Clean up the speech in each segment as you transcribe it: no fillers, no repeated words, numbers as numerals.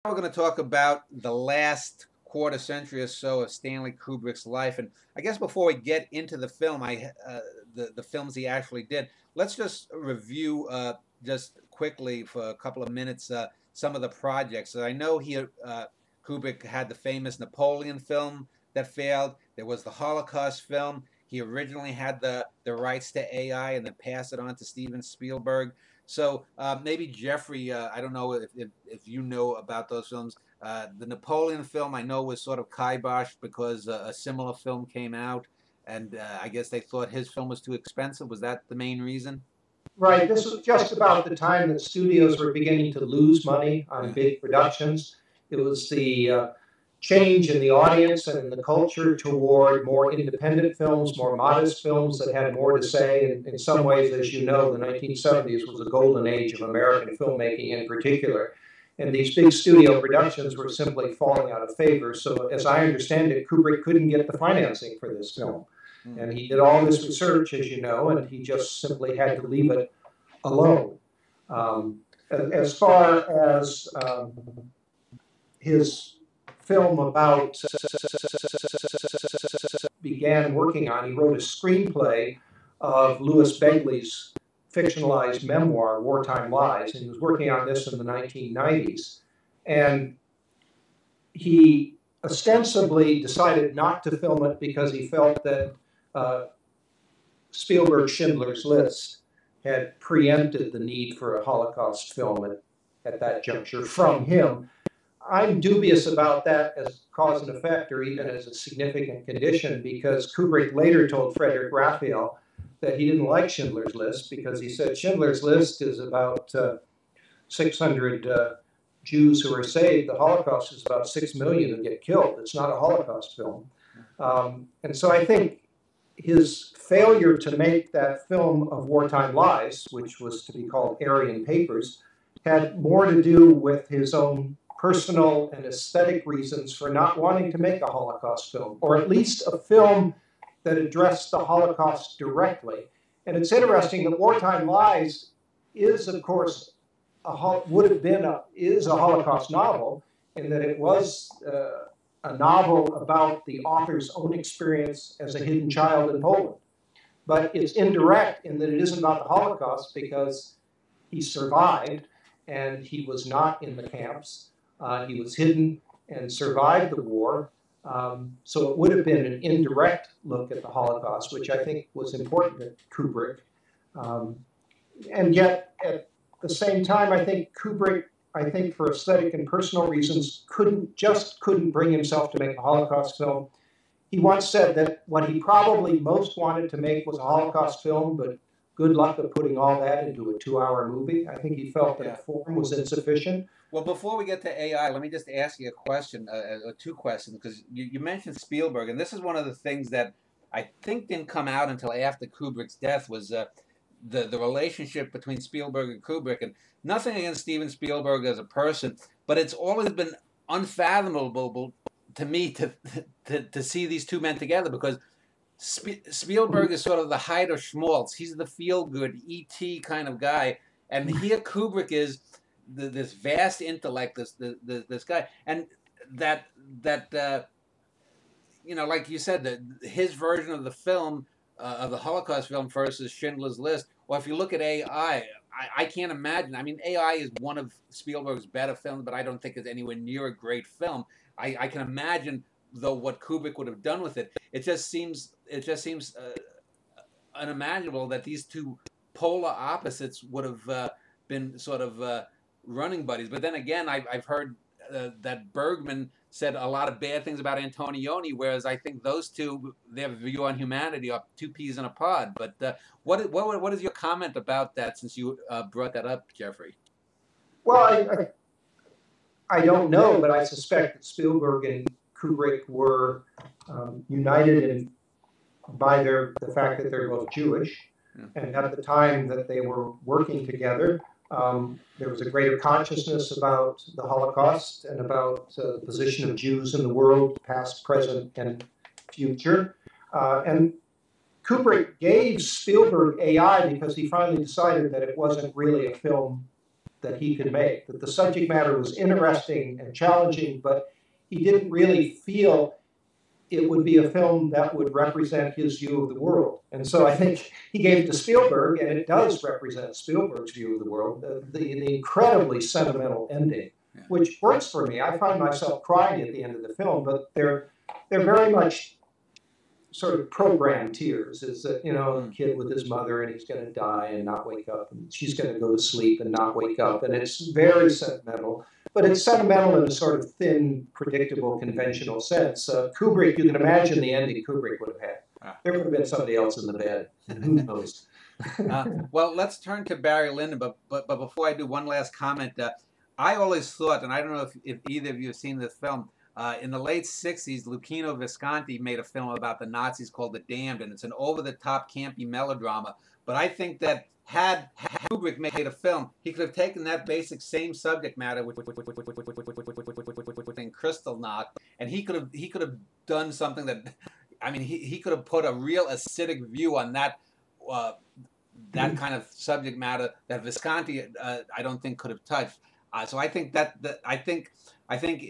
We're going to talk about the last quarter century or so of Stanley Kubrick's life, and I guess before we get into the film, the films he actually did, let's just review just quickly for a couple of minutes some of the projects. So I know Kubrick had the famous Napoleon film that failed. There was the Holocaust film. He originally had the rights to AI and then passed it on to Steven Spielberg. So maybe Jeffrey, I don't know if you know about those films. The Napoleon film I know was sort of kiboshed because a similar film came out, and I guess they thought his film was too expensive. Was that the main reason? Right. This was just about the time that studios were beginning to lose money on big productions. It was the change in the audience and the culture toward more independent films, more modest films that had more to say. In some ways, as you know, the 1970s was a golden age of American filmmaking in particular. And these big studio productions were simply falling out of favor. So, as I understand it, Kubrick couldn't get the financing for this film. And he did all this research, as you know, and he just simply had to leave it alone. As far as his film about began working on, he wrote a screenplay of Louis Begley's fictionalized memoir, Wartime Lies, and he was working on this in the 1990s. And he ostensibly decided not to film it because he felt that Spielberg's Schindler's List had preempted the need for a Holocaust film at that juncture from him. I'm dubious about that as cause and effect or even as a significant condition because Kubrick later told Frederick Raphael that he didn't like Schindler's List because he said Schindler's List is about 600 Jews who are saved. The Holocaust is about 6 million who get killed. It's not a Holocaust film. And so I think his failure to make that film of Wartime Lies, which was to be called Aryan Papers, had more to do with his own personal and aesthetic reasons for not wanting to make a Holocaust film, or at least a film that addressed the Holocaust directly. And it's interesting that Wartime Lies is, of course, is a Holocaust novel, in that it was a novel about the author's own experience as a hidden child in Poland. But it's indirect in that it isn't about the Holocaust because he survived and he was not in the camps. He was hidden and survived the war. So it would have been an indirect look at the Holocaust, which I think was important to Kubrick. And yet, at the same time, I think Kubrick, for aesthetic and personal reasons, couldn't bring himself to make a Holocaust film. He once said that what he probably most wanted to make was a Holocaust film, but good luck of putting all that into a 2-hour movie. I think he felt that form was insufficient. Well, before we get to AI, let me just ask you a question, two questions, because you mentioned Spielberg, and this is one of the things that I think didn't come out until after Kubrick's death was the relationship between Spielberg and Kubrick. And nothing against Steven Spielberg as a person, but it's always been unfathomable to me to see these two men together, because Spielberg is sort of the height of schmaltz. He's the feel-good E.T. kind of guy, and here Kubrick is this vast intellect, this guy, and that like you said, his version of the film, of the Holocaust film versus Schindler's List. Well, if you look at AI, I can't imagine. I mean, AI is one of Spielberg's better films, but I don't think it's anywhere near a great film. I can imagine, though, what Kubrick would have done with it. It just seems unimaginable that these two polar opposites would have been sort of running buddies. But then again, I've heard that Bergman said a lot of bad things about Antonioni, whereas I think those two, their view on humanity, are two peas in a pod. But what is your comment about that, since you brought that up, Jeffrey? Well, I don't know, but I suspect that Spielberg and Kubrick were united by the fact that they're both Jewish. And at the time that they were working together, there was a greater consciousness about the Holocaust and about the position of Jews in the world, past, present, and future. And Kubrick gave Spielberg AI because he finally decided that it wasn't really a film that he could make, that the subject matter was interesting and challenging, but he didn't really feel it would be a film that would represent his view of the world. And so I think he gave it to Spielberg, and it does represent Spielberg's view of the world, the incredibly sentimental ending, which works for me. I find myself crying at the end of the film, but they're very much sort of programmed tears. Is that, you know, a kid with his mother, and he's going to die and not wake up, and she's going to go to sleep and not wake up, and it's very sentimental. But it's sentimental in a sort of thin, predictable, conventional sense. Kubrick, you can imagine the ending Kubrick would have had. There would have been somebody else in the bed. Who knows? Well, let's turn to Barry Lyndon. But before I do, one last comment. I always thought, and I don't know if either of you have seen this film, in the late 60s, Luchino Visconti made a film about the Nazis called The Damned, and it's an over-the-top, campy melodrama. But I think that had Kubrick made a film, he could have taken that basic same subject matter within Kristallnacht, and he could have done something that, I mean, he could have put a real acidic view on that that kind of subject matter that Visconti I don't think could have touched. So I think I think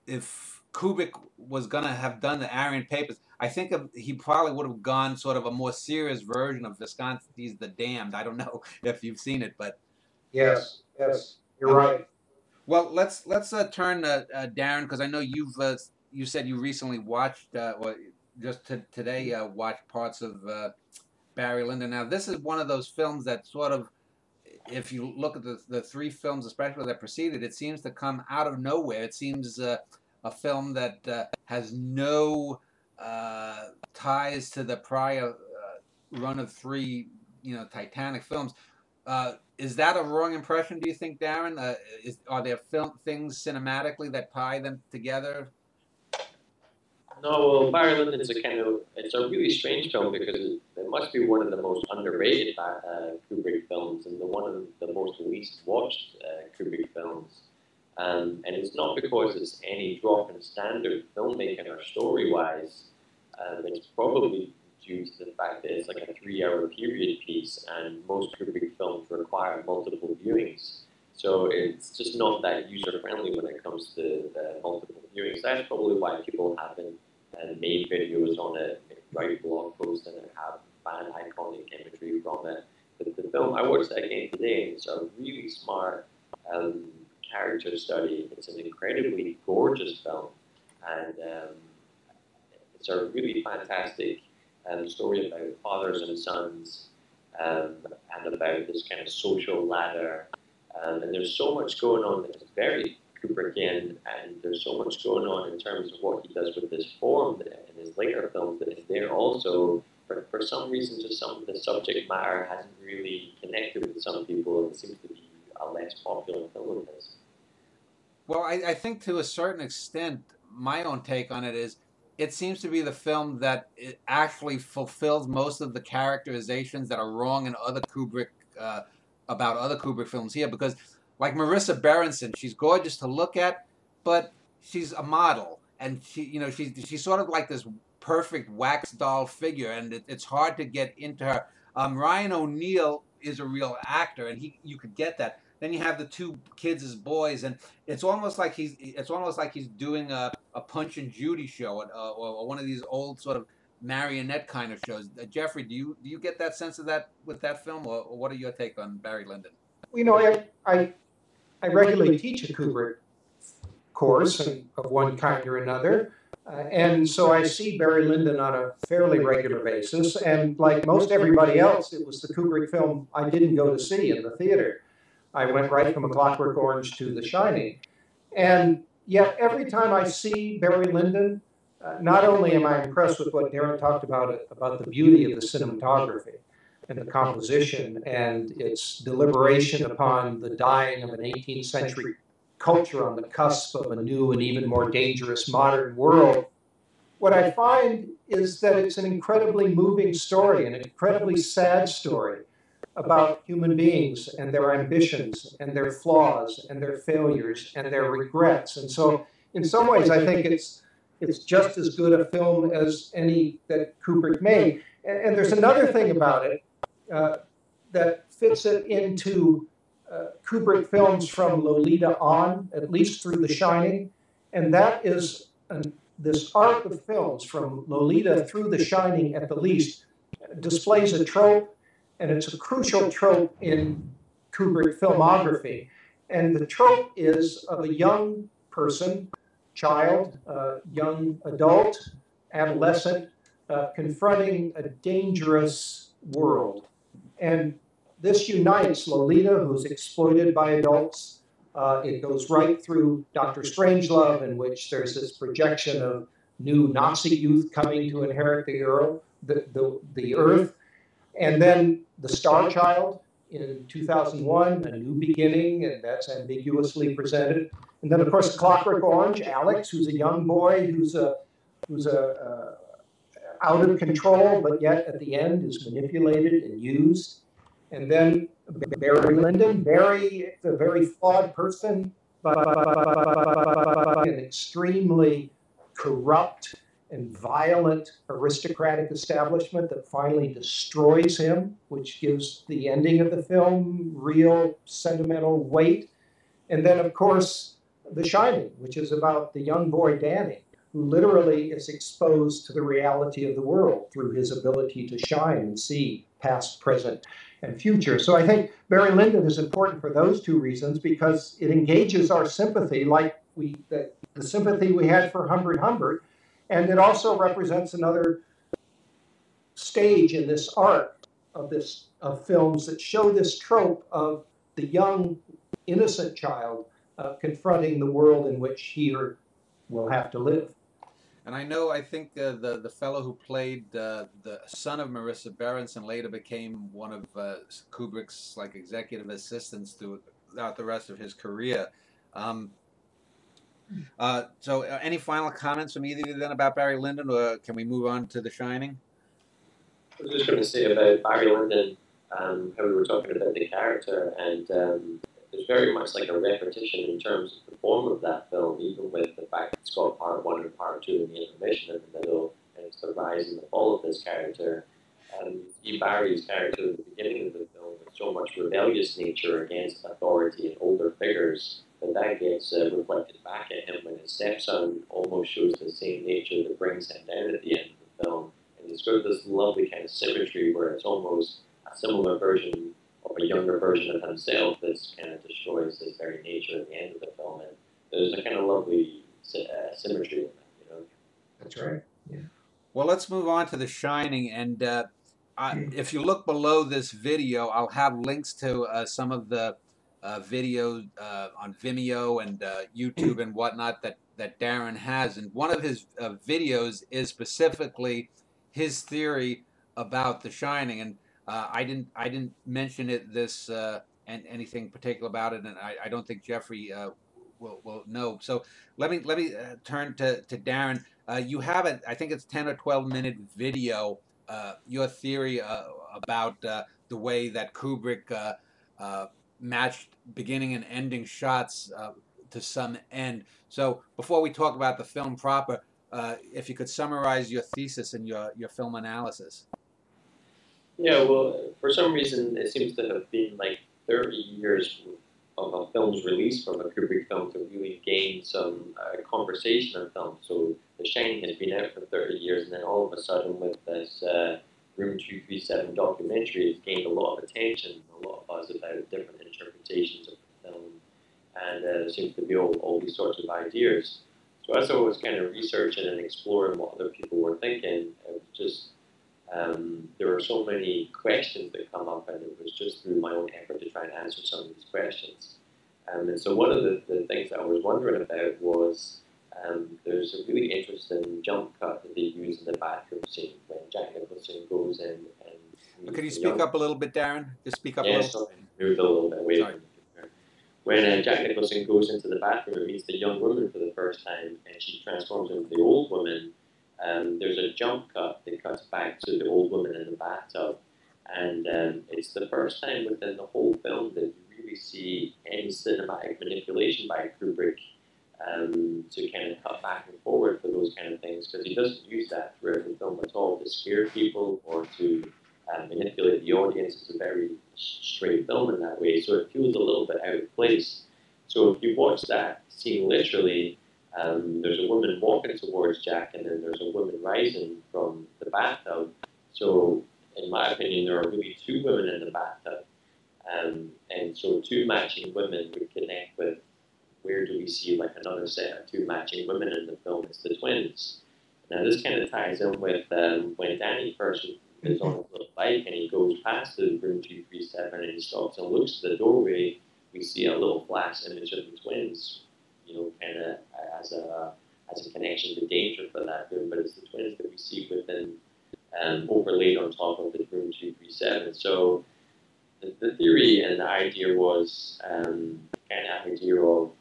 if Kubrick was gonna have done the Aryan Papers, I think he probably would have gone sort of a more serious version of Visconti's The Damned. I don't know if you've seen it, but yes, you're right. Well, let's turn to Darren, because I know you said you recently watched or just today watched parts of Barry Lyndon. Now, this is one of those films that sort of, if you look at the three films, especially that preceded, it seems to come out of nowhere. It seems a film that has no ties to the prior run of three, Titanic films. Is that a wrong impression, do you think, Darren? Are there things cinematically that tie them together? No, well, Barry Lyndon's it's a really strange film because it must be one of the most underrated Kubrick films and one of the most least watched Kubrick films. And it's not because it's any drop in standard filmmaking or story-wise. It's probably due to the fact that it's like a 3-hour period piece, and most Kubrick films require multiple viewings. So it's just not that user-friendly when it comes to multiple viewings. That's probably why people haven't made videos on it, write blog posts, and have fan iconic imagery from it. But the film, I watched that again today, and it's a really smart character study. It's an incredibly gorgeous film, and it's a really fantastic story about fathers and sons, and about this kind of social ladder. And there's so much going on that's very Kubrickian, and there's so much going on in terms of what he does with this form in his later films that is there also. For some reason, just some of the subject matter hasn't really connected with some people, and it seems to be a less popular film of his. Well, I think to a certain extent, my own take on it is, it seems to be the film that it actually fulfills most of the characterizations that are wrong in other Kubrick, about other Kubrick films here, because like Marissa Berenson, she's gorgeous to look at, but she's a model, and she's sort of like this perfect wax doll figure, and it's hard to get into her. Ryan O'Neal is a real actor, and you could get that. Then you have the two kids as boys, and it's almost like he's doing a Punch and Judy show, or one of these old sort of marionette kind of shows. Jeffrey, do you get that sense of that with that film, or what are your take on Barry Lyndon? I regularly teach a Kubrick course of one kind or another, and so I see Barry Lyndon on a fairly regular basis. And like most everybody else, it was the Kubrick film I didn't go to see in the theater. I went right from A Clockwork Orange to The Shining. And yet every time I see Barry Lyndon, not only am I impressed with what Darren talked about the beauty of the cinematography and the composition and its deliberation upon the dying of an 18th century culture on the cusp of a new and even more dangerous modern world. What I find is that it's an incredibly moving story, an incredibly sad story about human beings and their ambitions and their flaws and their failures and their regrets. And so in some ways, I think it's just as good a film as any that Kubrick made. And there's another thing about it that fits it into Kubrick films from Lolita on, at least through The Shining, and that is this arc of films from Lolita through The Shining at the least displays a trope, and it's a crucial trope in Kubrick filmography. And the trope is of a young person, child, young adult, adolescent, confronting a dangerous world. And this unites Lolita, who's exploited by adults. It goes right through Dr. Strangelove, in which there's this projection of new Nazi youth coming to inherit the earth. And then The Star Child in 2001, A New Beginning, and that's ambiguously presented. And then, of course, Clockwork Orange, Alex, who's a young boy who's out of control, but yet at the end is manipulated and used. And then Barry Lyndon, Barry, a very flawed person, but an extremely corrupt and violent aristocratic establishment that finally destroys him, which gives the ending of the film real sentimental weight. And then, of course, The Shining, which is about the young boy Danny, who literally is exposed to the reality of the world through his ability to shine and see past, present, and future. So I think Barry Lyndon is important for those two reasons, because it engages our sympathy, like the sympathy we had for Humbert Humbert, and it also represents another stage in this arc of films that show this trope of the young, innocent child confronting the world in which he or will have to live. And I think the fellow who played the son of Marissa Berenson later became one of Kubrick's like executive assistants throughout the rest of his career. So any final comments from either of you then about Barry Lyndon, or can we move on to The Shining? I was just going to say about Barry Lyndon, how we were talking about the character, and there's very much like a repetition in terms of the form of that film, even with the fact that it's got part 1 and part 2 and the intermission in the middle, and it's the rise and the fall of this character. Barry's character at the beginning of the film with so much rebellious nature against authority and older figures, that gets reflected back at him when his stepson almost shows the same nature that brings him down at the end of the film. And it's got this lovely kind of symmetry where it's almost a similar version of a younger version of himself that kind of destroys his very nature at the end of the film. And there's a kind of lovely symmetry in that, you know. That's right. Yeah. Well, let's move on to The Shining, and if you look below this video, I'll have links to some of the videos on Vimeo and YouTube and whatnot that Darren has, and one of his videos is specifically his theory about The Shining, and I didn't mention it and anything particular about it, and I don't think Jeffrey will know. So let me turn to Darren. You have it. I think it's 10 or 12-minute video. Your theory about the way that Kubrick matched beginning and ending shots to some end. So before we talk about the film proper, if you could summarize your thesis and your film analysis. Yeah, well, for some reason, it seems to have been like 30 years of a film's release from a Kubrick film to really gain some conversation on film. So The Shining has been out for 30 years, and then all of a sudden with this Room 237 documentary, it's gained a lot of attention, a lot of buzz about different interpretations of the film, and there seems to be all these sorts of ideas. So as I was kind of researching and exploring what other people were thinking, it was just there were so many questions that come up, and it was just through my own effort to try and answer some of these questions. And so one of the things that I was wondering about was there's a really interesting jump cut that they use in the bathroom scene when Jack Nicholson goes in and... Could you speak up a little bit, Darren? Just speak up a little. Sorry. Moved a little bit away from the computer. When Jack Nicholson goes into the bathroom and meets the young woman for the first time, and she transforms into the old woman, there's a jump cut that cuts back to the old woman in the bathtub. And it's the first time within the whole film that you really see any cinematic manipulation by Kubrick to kind of cut back and forward for those kind of things, because he doesn't use that throughout the film at all to scare people or to manipulate the audience. It's a very straight film in that way, so it feels a little bit out of place. So if you watch that scene literally, there's a woman walking towards Jack, and then there's a woman rising from the bathtub. So, in my opinion, there are really two women in the bathtub. And so two matching women would connect with where do we see like another set of two matching women in the film? It's the twins. Now this kind of ties in with when Danny first is on his little bike and he goes past the room 237 and he stops and looks at the doorway. We see a little flash image of the twins, you know, kind of as a connection to danger for that room, but it's the twins that we see within overlaid on top of the room 237. So the theory and the idea was kind of idea of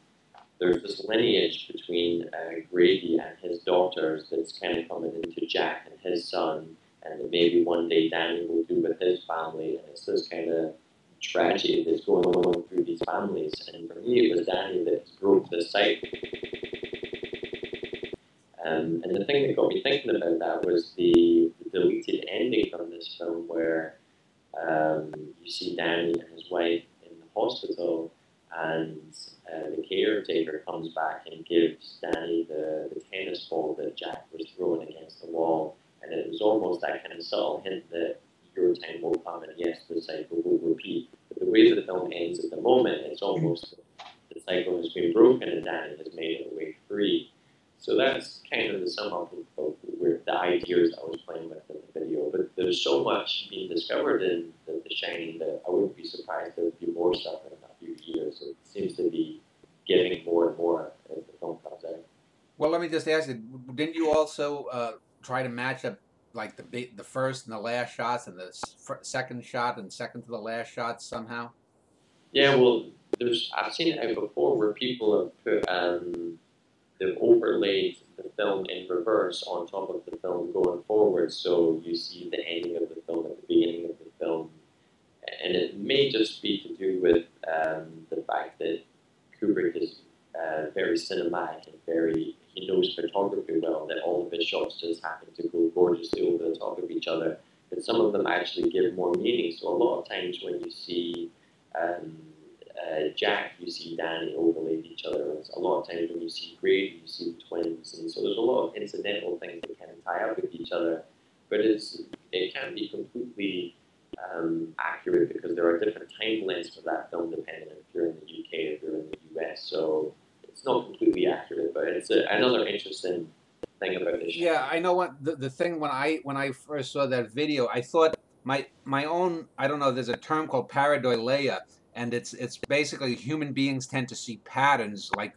there's this lineage between Grady and his daughters that's kind of coming into Jack and his son, and that maybe one day Danny will do with his family, and it's this kind of tragedy that's going on through these families. And for me, it was Danny that broke the cycle. And the thing that got me thinking about that was the deleted ending from this film where you see Danny and his wife in the hospital, and the caretaker comes back and gives Danny the tennis ball that Jack was throwing against the wall. And it was almost that kind of subtle hint that your time will come and yes, the cycle will repeat. But the way the film ends at the moment, it's almost the cycle has been broken and Danny has made it away free. So that's kind of the sum up of where the ideas I was playing with in the video. But there's so much being discovered in the Shining that I wouldn't be surprised there would be more stuff in a few years. It seems to be getting more and more as the film comes out. Well, let me just ask you, didn't you also try to match up like the first and the last shots and the second shot and second to the last shot somehow? Yeah, well, I've seen it out before where people have put they've overlaid the film in reverse on top of the film going forward, so you see the ending of the film at the beginning of the film, and it may just be to do with the fact that Kubrick is very cinematic and he knows photography well, that all of his shots just happen to go gorgeously over the top of each other, but some of them actually give more meaning. So a lot of times when you see Jack, you see Danny overlaid each other. A lot of times when you see Grady, you see the twins, and so there's a lot of incidental things that kind of tie up with each other, but it can be completely accurate because there are different time lengths for that film depending if you're in the UK or if you're in the US. So it's not completely accurate, but it's another interesting thing about this. Yeah, I know what the thing when I first saw that video, I thought my own, I don't know, there's a term called pareidolia, and it's basically human beings tend to see patterns, like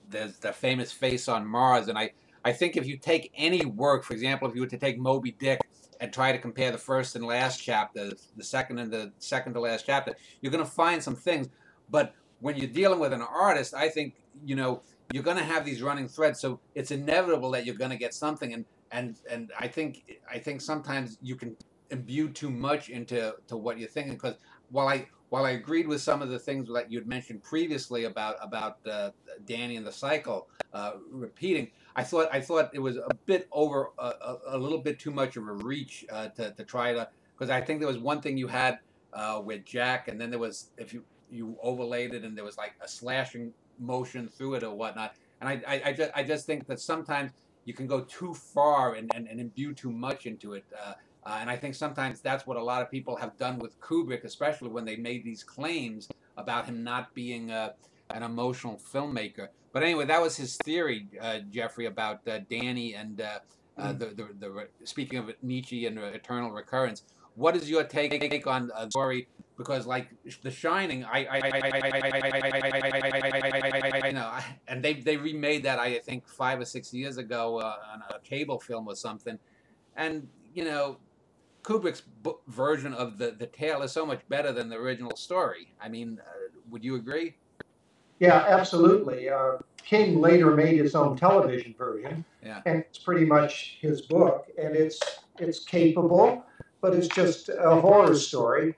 there's the famous face on Mars, and I think if you take any work, for example, if you were to take Moby Dick and try to compare the first and last chapter, the second and the second to last chapter, you're going to find some things. But when you're dealing with an artist, I think, you know, you're going to have these running threads, so it's inevitable that you're going to get something. And I think sometimes you can imbue too much into what you're thinking, because while I agreed with some of the things that you'd mentioned previously about Danny and the cycle repeating, I thought it was a bit over a little bit too much of a reach to try to, because I think there was one thing you had with Jack, and then there was, if you overlaid it and there was like a slashing motion through it or whatnot, and I just think that sometimes you can go too far and imbue too much into it. And I think sometimes that's what a lot of people have done with Kubrick, especially when they made these claims about him not being an emotional filmmaker. But anyway, that was his theory, Jeffrey, about Danny and the speaking of Nietzsche and eternal recurrence. What is your take on the story? Because like The Shining, you know, and they remade that I think 5 or 6 years ago on a cable film or something, and you know, Kubrick's version of the tale is so much better than the original story. I mean, would you agree? Yeah, absolutely. King later made his own television version, Yeah. and it's pretty much his book, and it's capable, but it's just a horror story.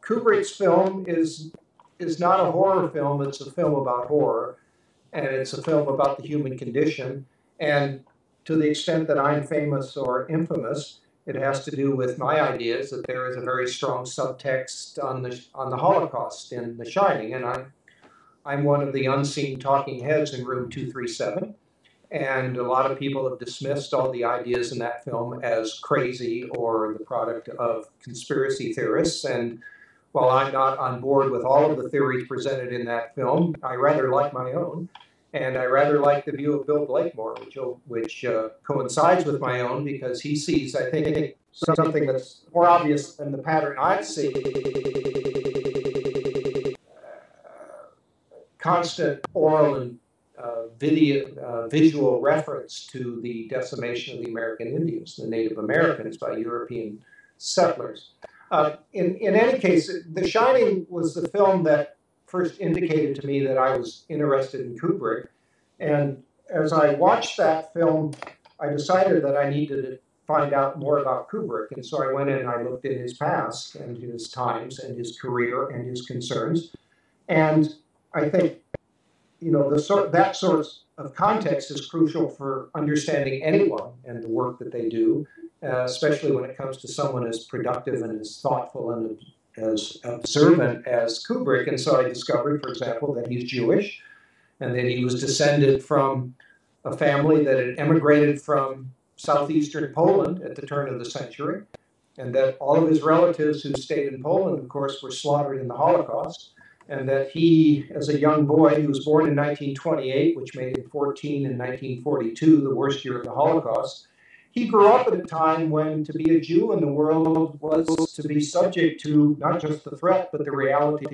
Kubrick's film is not a horror film, it's a film about horror, and it's a film about the human condition. And to the extent that I'm famous or infamous, it has to do with my ideas that there is a very strong subtext on the Holocaust in The Shining, and I'm one of the unseen talking heads in room 237. And a lot of people have dismissed all the ideas in that film as crazy or the product of conspiracy theorists. And while I'm not on board with all of the theories presented in that film, I rather like my own. And I rather like the view of Bill Blakemore, which coincides with my own, because he sees, I think, something that's more obvious than the pattern I see. Constant oral and visual reference to the decimation of the American Indians, the Native Americans, by European settlers. In any case, The Shining was the film that first indicated to me that I was interested in Kubrick. And as I watched that film, I decided that I needed to find out more about Kubrick. And so I went in and I looked at his past and his times and his career and his concerns. And I think, you know, that sort of context is crucial for understanding anyone and the work that they do, especially when it comes to someone as productive and as thoughtful and as observant as Kubrick. And so I discovered, for example, that he's Jewish and that he was descended from a family that had emigrated from southeastern Poland at the turn of the century, and that all of his relatives who stayed in Poland, of course, were slaughtered in the Holocaust. And that he, as a young boy, he was born in 1928, which made him 14 in 1942, the worst year of the Holocaust. He grew up at a time when to be a Jew in the world was to be subject to not just the threat, but the reality.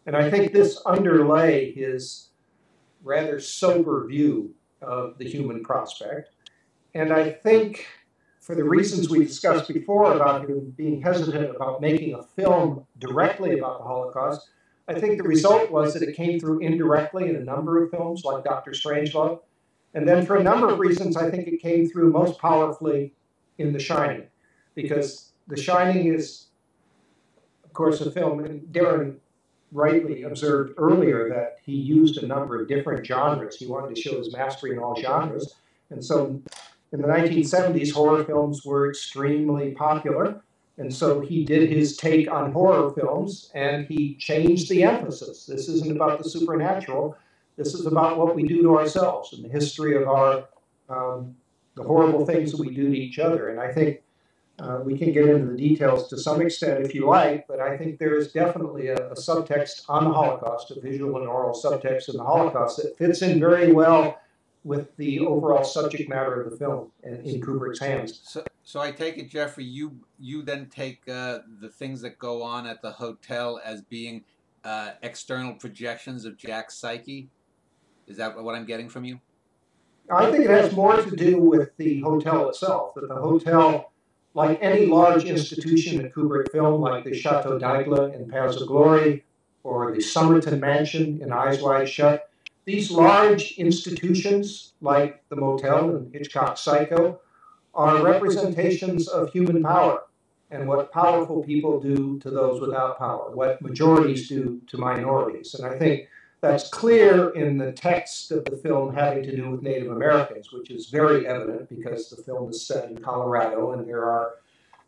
And I think this underlay his rather sober view of the human prospect. And I think, for the reasons we discussed before about him being hesitant about making a film directly about the Holocaust, I think the result was that it came through indirectly in a number of films like Dr. Strangelove. And then for a number of reasons, I think it came through most powerfully in The Shining. Because The Shining is, of course, a film, and Darren rightly observed earlier that he used a number of different genres. He wanted to show his mastery in all genres. And so in the 1970s, horror films were extremely popular, and so he did his take on horror films, and he changed the emphasis. This isn't about the supernatural. This is about what we do to ourselves and the history of our the horrible things that we do to each other. And I think we can get into the details to some extent if you like, but I think there is definitely a subtext on the Holocaust, a visual and oral subtext in the Holocaust that fits in very well with the overall subject matter of the film in Kubrick's hands. So I take it, Jeffrey, you then take the things that go on at the hotel as being external projections of Jack's psyche? Is that what I'm getting from you? I think it has more to do with the hotel itself, that the hotel, like any large institution in Kubrick film, like the Chateau d'Aigle in Paths of Glory, or the Somerton Mansion in Eyes Wide Shut, these large institutions, like the motel in Hitchcock's Psycho, are representations of human power and what powerful people do to those without power, what majorities do to minorities. And I think that's clear in the text of the film having to do with Native Americans, which is very evident because the film is set in Colorado and there are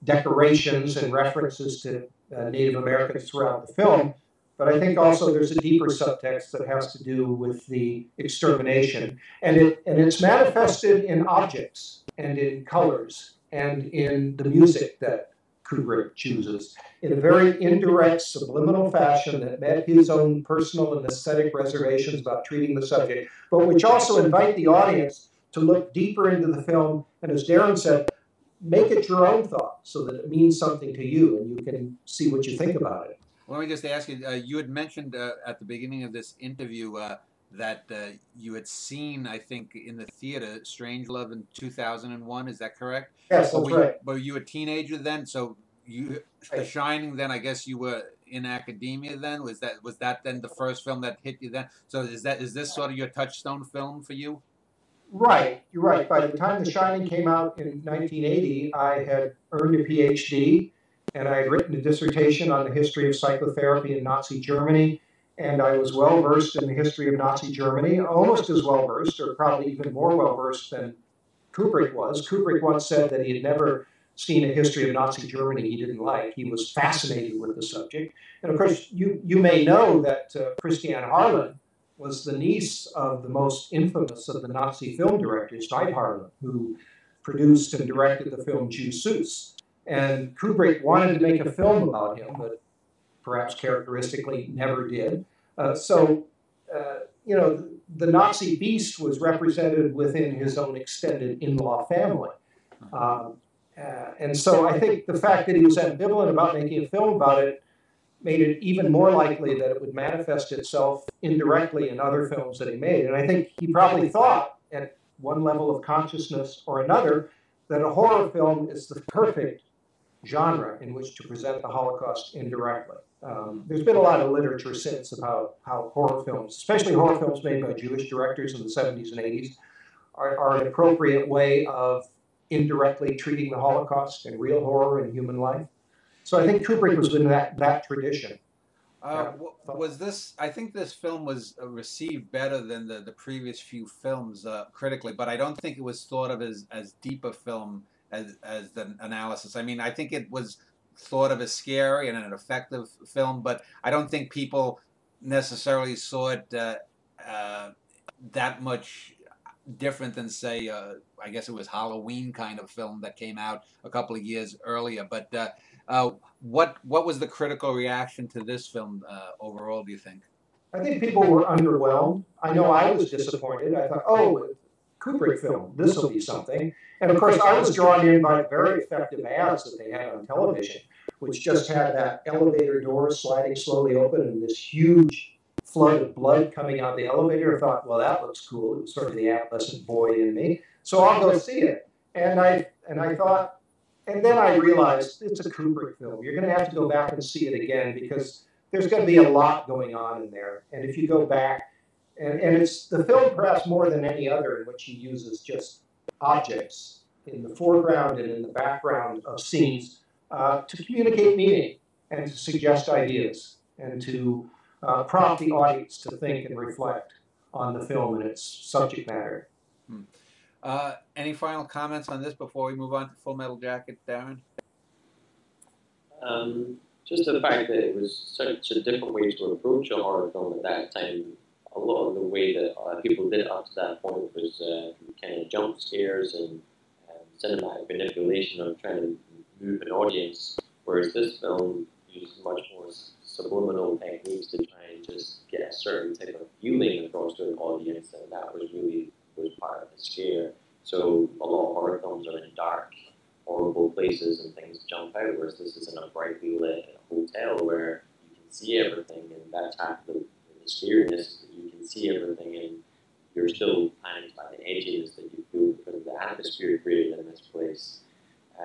decorations and references to Native Americans throughout the film. But I think also there's a deeper subtext that has to do with the extermination. And it's manifested in objects and in colors and in the music that Kubrick chooses in a very indirect, subliminal fashion that met his own personal and aesthetic reservations about treating the subject, but which also invite the audience to look deeper into the film. And as Darren said, make it your own thought so that it means something to you and you can see what you think about it. Well, let me just ask you, you had mentioned at the beginning of this interview that you had seen, I think, in the theater, Strangelove in 2001. Is that correct? Yes, that's right. Were you a teenager then? So The Shining, then I guess you were in academia then? Was that then the first film that hit you then? So is this sort of your touchstone film for you? Right, you're right. By the time The Shining came out in 1980, I had earned a PhD. And I had written a dissertation on the history of psychotherapy in Nazi Germany, and I was well-versed in the history of Nazi Germany, almost as well-versed, or probably even more well-versed than Kubrick was. Kubrick once said that he had never seen a history of Nazi Germany he didn't like. He was fascinated with the subject. And of course, you may know that Christiane Harlan was the niece of the most infamous of the Nazi film directors, Schneider, who produced and directed the film Sus. And Kubrick wanted to make a film about him, but perhaps characteristically never did. You know, the Nazi beast was represented within his own extended in-law family. And so I think the fact that he was ambivalent about making a film about it made it even more likely that it would manifest itself indirectly in other films that he made. And I think he probably thought, at one level of consciousness or another, that a horror film is the perfect genre in which to present the Holocaust indirectly. There's been a lot of literature since about how horror films, especially horror films made by Jewish directors in the 70s and 80s, are an appropriate way of indirectly treating the Holocaust and real horror in human life. So I think Kubrick was in that tradition. Was this? I think this film was received better than the previous few films critically, but I don't think it was thought of as deep a film as the analysis. I mean, I think it was thought of as scary and an effective film, but I don't think people necessarily saw it that much different than, say, I guess it was Halloween kind of film that came out a couple of years earlier. But what was the critical reaction to this film overall, do you think? I think people were underwhelmed. I know I was disappointed. I thought, oh, Kubrick film, this will be something. And of course, I was drawn in by very effective ads that they had on television, which just had that elevator door sliding slowly open and this huge flood of blood coming out of the elevator. I thought, well, that looks cool. It was sort of the adolescent boy in me. So I'll go see it. And I thought, and then I realized it's a Kubrick film. You're going to have to go back and see it again because there's going to be a lot going on in there. And if you go back, and it's the film perhaps more than any other in which he uses just objects in the foreground and in the background of scenes to communicate meaning and to suggest ideas and to prompt the audience to think and reflect on the film and its subject matter. Any final comments on this before we move on to Full Metal Jacket, Darren? Just the fact that it was such a different way to approach a horror film at that time. A lot of the way that people did it up to that point was kind of jump scares and cinematic manipulation of trying to move an audience, whereas this film used much more subliminal techniques to try and just get a certain type of feeling across to an audience, and that was part of the scare. So a lot of horror films are in dark, horrible places and things jump out, whereas this is in a brightly lit hotel where you can see everything, and that's half the scariness, that you can see everything and you're still panicked by the edges that you feel because of the atmosphere created in this place.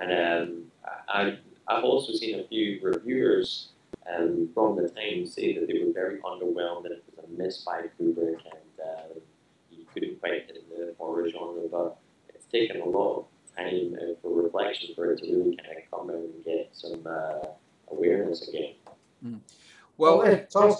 And I've also seen a few reviewers from the time say that they were very underwhelmed, that it was a miss by Kubrick and he couldn't quite hit the horror genre, but it's taken a lot of time for reflection for it to really kind of come out and get some awareness again. Well,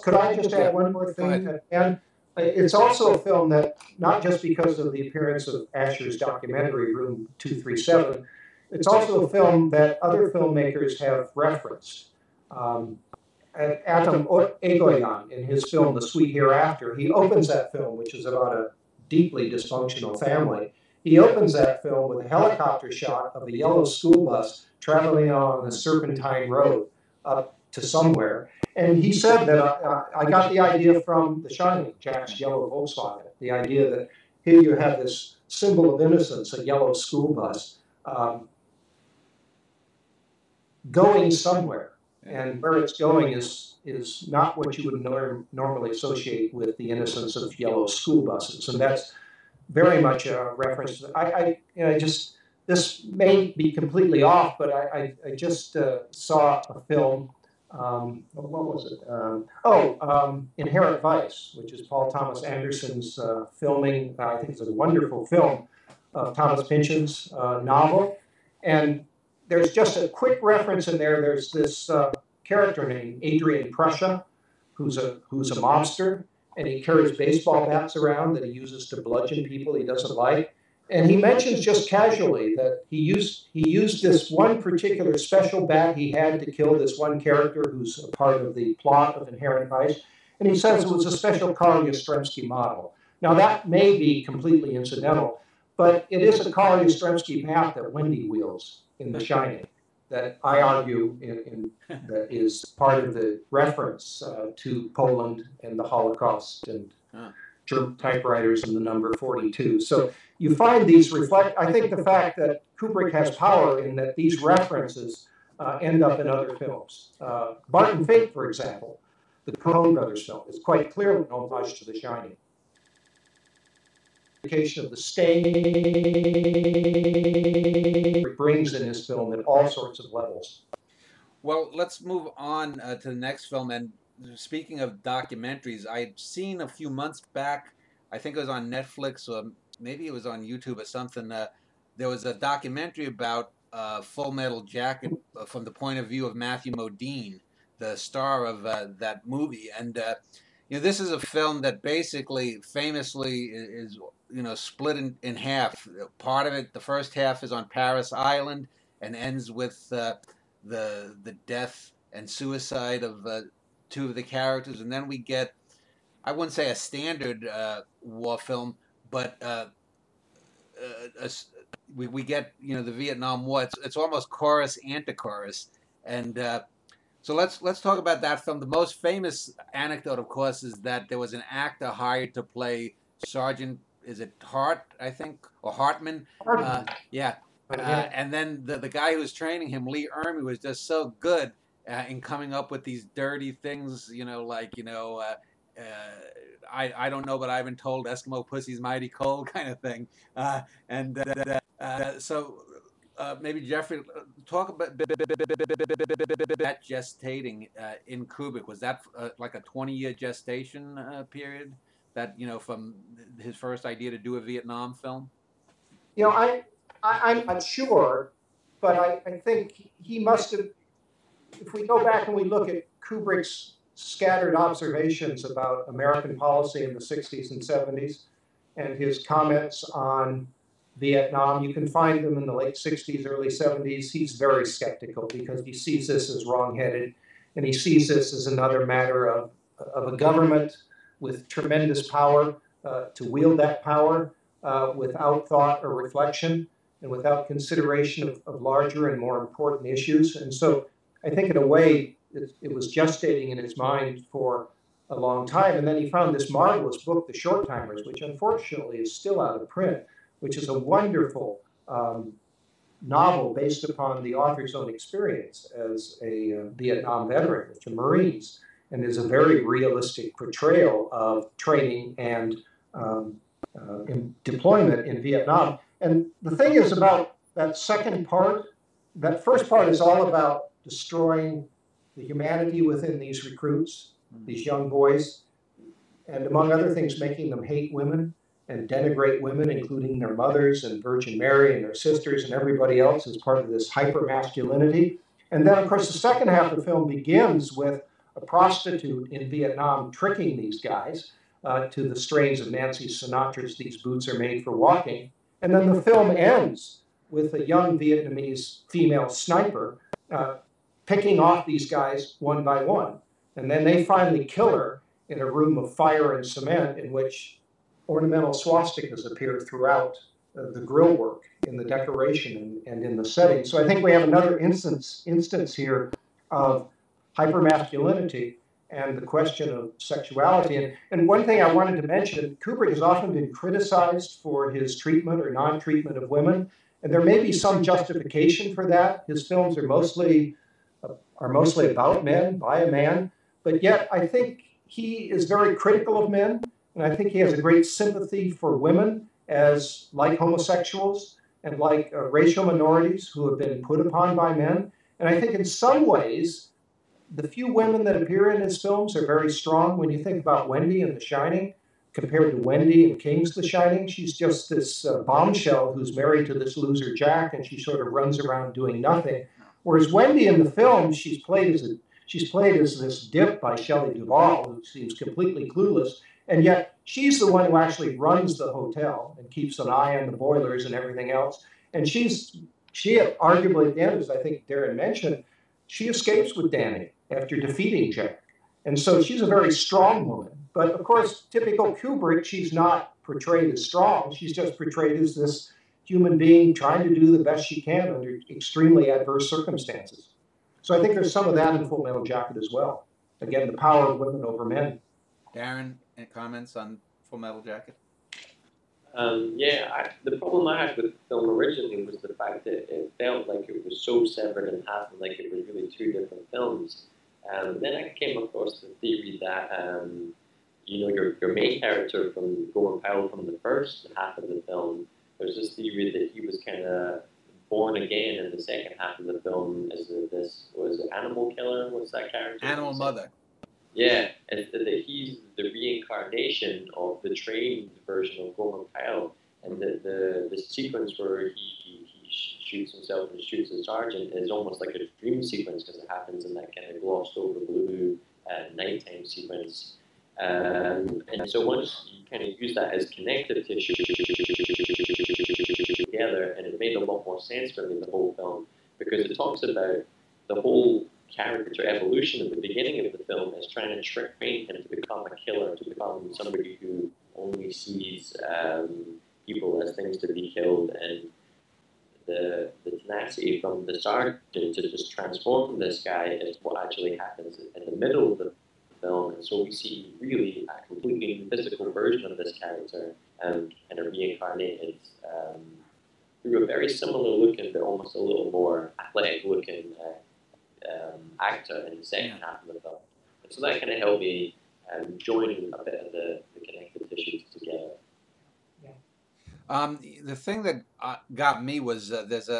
could I just add one more thing? And it's also a film that, not just because of the appearance of Asher's documentary, Room 237, it's also a film that other filmmakers have referenced. Atom Egoyan, in his film The Sweet Hereafter, he opens that film, which is about a deeply dysfunctional family. He opens that film with a helicopter shot of a yellow school bus traveling on a serpentine road up to somewhere. And he said that I got the idea from The Shining, Jack's yellow Volkswagen, the idea that here you have this symbol of innocence, a yellow school bus, going somewhere. And where it's going is not what you would normally associate with the innocence of yellow school buses. And that's very much a reference. This may be completely off, but I just saw a film. What was it? Inherent Vice, which is Paul Thomas Anderson's filming. I think it's a wonderful film of Thomas Pynchon's novel. And there's just a quick reference in there. There's this character named Adrian Prussia, who's a mobster, and he carries baseball bats around that he uses to bludgeon people he doesn't like. And he mentions just casually that he used this one particular special bat he had to kill this one character who's a part of the plot of Inherent Vice. And he says it was a special Carl Yastrzemski model. Now, that may be completely incidental, but it is a Carl Yastrzemski bat that Wendy wields in The Shining that I argue that is part of the reference to Poland and the Holocaust and German typewriters and the number 42. So you find these reflect. I think the fact that Kubrick has power in that these references end up in other films. Barton Fink, for example, the Coen Brothers film, is quite clearly an homage to The Shining. Of the stain brings in his film at all sorts of levels. Well, let's move on to the next film. And speaking of documentaries, I had seen a few months back, I think it was on Netflix or maybe it was on YouTube or something. There was a documentary about Full Metal Jacket from the point of view of Matthew Modine, the star of that movie. And this is a film that basically, famously, is split in half. Part of it, the first half, is on Paris Island and ends with the death and suicide of two of the characters, and then we get, I wouldn't say a standard war film, but we get the Vietnam War. It's almost chorus anti-chorus, and so let's talk about that film. The most famous anecdote, of course, is that there was an actor hired to play Sergeant. Is it Hart, I think, or Hartman? Yeah. And then the guy who was training him, Lee Ermey, was just so good in coming up with these dirty things, I don't know, but I've been told Eskimo pussy's mighty cold kind of thing. So maybe Jeffrey, talk about that gestating in Kubrick. Was that like a 20-year gestation period? That from his first idea to do a Vietnam film? I'm not sure, but I think he must have. If we go back and we look at Kubrick's scattered observations about American policy in the 60s and 70s, and his comments on Vietnam, you can find them in the late 60s, early 70s. He's very skeptical because he sees this as wrongheaded, and he sees this as another matter of a government with tremendous power to wield that power without thought or reflection and without consideration of larger and more important issues. And so I think in a way it was gestating in his mind for a long time. And then he found this marvelous book, The Short Timers, which unfortunately is still out of print, which is a wonderful novel based upon the author's own experience as a Vietnam veteran with the Marines, and is a very realistic portrayal of training and deployment in Vietnam. And the thing is about that second part, that first part is all about destroying the humanity within these recruits, these young boys, and among other things, making them hate women and denigrate women, including their mothers and Virgin Mary and their sisters and everybody else as part of this hyper-masculinity. And then, of course, the second half of the film begins with a prostitute in Vietnam tricking these guys to the strains of Nancy Sinatra's "These Boots Are Made for Walking." And then the film ends with a young Vietnamese female sniper picking off these guys one by one. And then they finally kill her in a room of fire and cement in which ornamental swastikas appear throughout the grill work in the decoration and in the setting. So I think we have another instance here of hypermasculinity and the question of sexuality. And one thing I wanted to mention, Kubrick has often been criticized for his treatment or non-treatment of women, and there may be some justification for that. His films are mostly about men, by a man, but yet I think he is very critical of men, and I think he has a great sympathy for women as like homosexuals and like racial minorities who have been put upon by men. And I think in some ways, the few women that appear in his films are very strong. When you think about Wendy in The Shining, compared to Wendy in King's The Shining, she's just this bombshell who's married to this loser Jack, and she sort of runs around doing nothing. Whereas Wendy in the film, she's played as this dip by Shelley Duvall, who seems completely clueless, And yet she's the one who actually runs the hotel and keeps an eye on the boilers and everything else. And she arguably at the end, as I think Darren mentioned, she escapes with Danny after defeating Jack. And so she's a very strong woman. But of course, typical Kubrick, she's not portrayed as strong. She's just portrayed as this human being trying to do the best she can under extremely adverse circumstances. So I think there's some of that in Full Metal Jacket as well. Again, the power of women over men. Darren, any comments on Full Metal Jacket? The problem I had with the film originally was the fact that it felt like it was so severed in half and like it was really two different films. Then I came across the theory that your main character from Gomer Pyle from the first half of the film, there's this theory that he was kind of born again in the second half of the film as was it Animal Killer? What's that character? Animal Mother. Yeah, and that he's the reincarnation of the trained version of Gomer Pyle, and the sequence where he shoots himself and shoots the sergeant is almost like a dream sequence because it happens in that kind of glossed over blue nighttime sequence. And so once you kind of use that as connective tissue together, and it made a lot more sense for me, the whole film, because it talks about the whole character evolution at the beginning of the film is trying to train him to become a killer, to become somebody who only sees people as things to be killed, and the tenacity from the sergeant to just transform this guy is what actually happens in the middle of the film. And so we see really a completely physical version of this character and a reincarnated through a very similar looking but almost a little more athletic looking actor in the second half of the film. And so that kind of helped me join a bit of the connective tissues together. The thing that got me was there's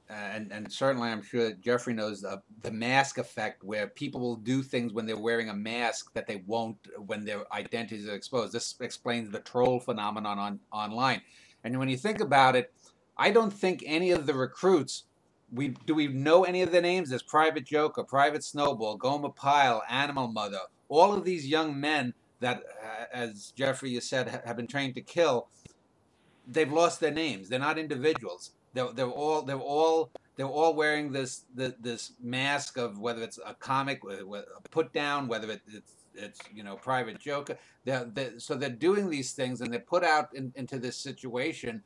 and certainly I'm sure that Jeffrey knows the mask effect, where people will do things when they're wearing a mask that they won't when their identities are exposed. This explains the troll phenomenon online. And when you think about it, I don't think any of the recruits, do we know any of the names? There's Private Joker, Private Snowball, Gomer Pyle, Animal Mother. All of these young men that, as Jeffrey you said, have been trained to kill, they've lost their names. They're not individuals. They're all wearing this mask of whether it's a comic, a put down, whether it's Private Joker. So they're doing these things and they're put out into this situation,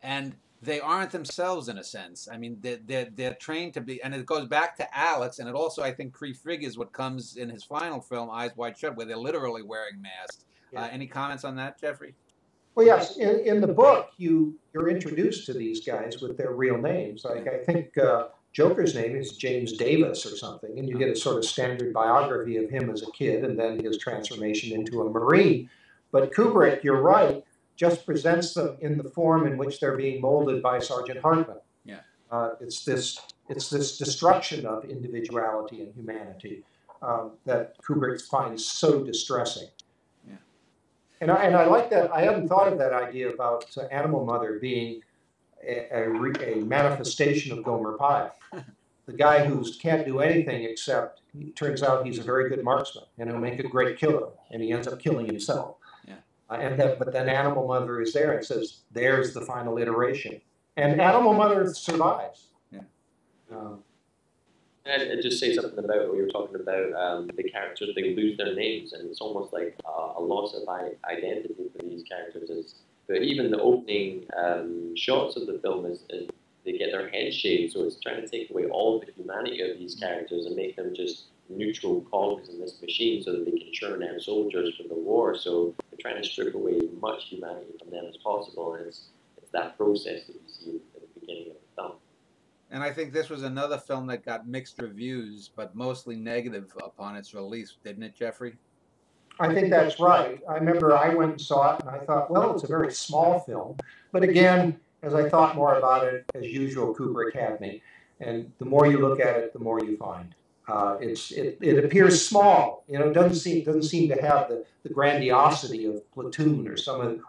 and they aren't themselves in a sense. I mean, they're trained to be, and it goes back to Alex, and it also I think prefigures what comes in his final film, Eyes Wide Shut, where they're literally wearing masks. Yeah. Any comments on that, Jeffrey? Well, yes. In the book, you're introduced to these guys with their real names. Like I think Joker's name is James Davis or something, and you get a sort of standard biography of him as a kid, and then his transformation into a Marine. But Kubrick, you're right, just presents them in the form in which they're being molded by Sergeant Hartman. Yeah. It's this destruction of individuality and humanity that Kubrick finds so distressing. And I like that. I hadn't thought of that idea about Animal Mother being a manifestation of Gomer Pyle. The guy who can't do anything except, it turns out he's a very good marksman and he'll make a great killer, and he ends up killing himself. Yeah. But then Animal Mother is there and says, there's the final iteration. And Animal Mother survives. Yeah. And it just says something about what you were talking about, the characters, they lose their names, and it's almost like a loss of identity for these characters. But even the opening shots of the film is they get their heads shaved, so it's trying to take away all of the humanity of these characters and make them just neutral cogs in this machine so that they can churn out soldiers for the war. So they're trying to strip away as much humanity from them as possible, and it's that process that you see at the beginning of the film. And I think this was another film that got mixed reviews, but mostly negative upon its release, didn't it, Jeffrey? I think that's right. I remember I went and saw it, and I thought, well, it's a very small film. But again, as I thought more about it, as usual, Kubrick had me. And the more you look at it, the more you find. It appears small. It doesn't seem to have the grandiosity of Platoon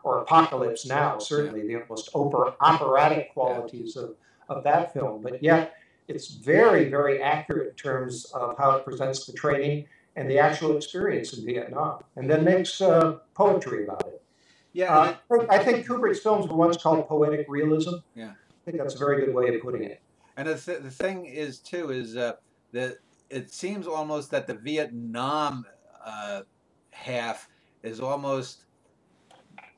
or Apocalypse Now. Certainly, the most operatic qualities of that film, but yet it's very, very accurate in terms of how it presents the training. and the actual experience in Vietnam, and then makes poetry about it. Yeah, I think Kubrick's films were once called poetic realism. yeah. I think that's a very good way of putting it. And the thing is too is that it seems almost that the Vietnam half is almost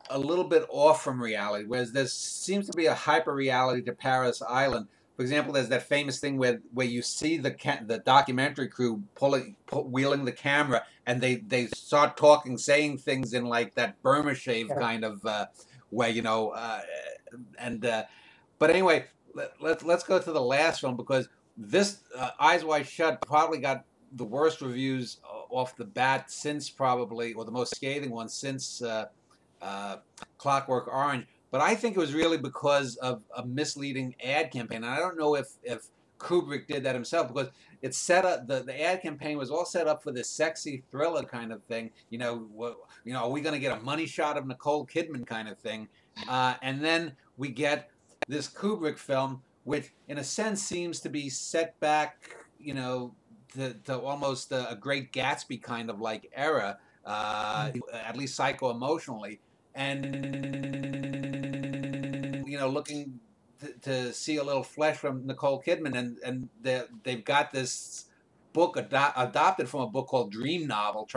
a little bit off from reality, whereas there seems to be a hyper reality to Paris Island. For example, there's that famous thing where you see the documentary crew wheeling the camera, and they start talking, saying things in like that Burma shave kind of way, you know. But anyway, let's go to the last film, because this Eyes Wide Shut probably got the worst reviews off the bat since probably, or the most scathing one since Clockwork Orange. But I think it was really because of a misleading ad campaign. And I don't know if Kubrick did that himself, because it's set up, the ad campaign was all set up for this sexy thriller kind of thing. You know, are we going to get a money shot of Nicole Kidman kind of thing? And then we get this Kubrick film, which in a sense seems to be set back, you know, to almost a Great Gatsby kind of like era, at least psycho-emotionally. And, you know, looking to see a little flesh from Nicole Kidman, and they've got this book adopted from a book called Dream Novel,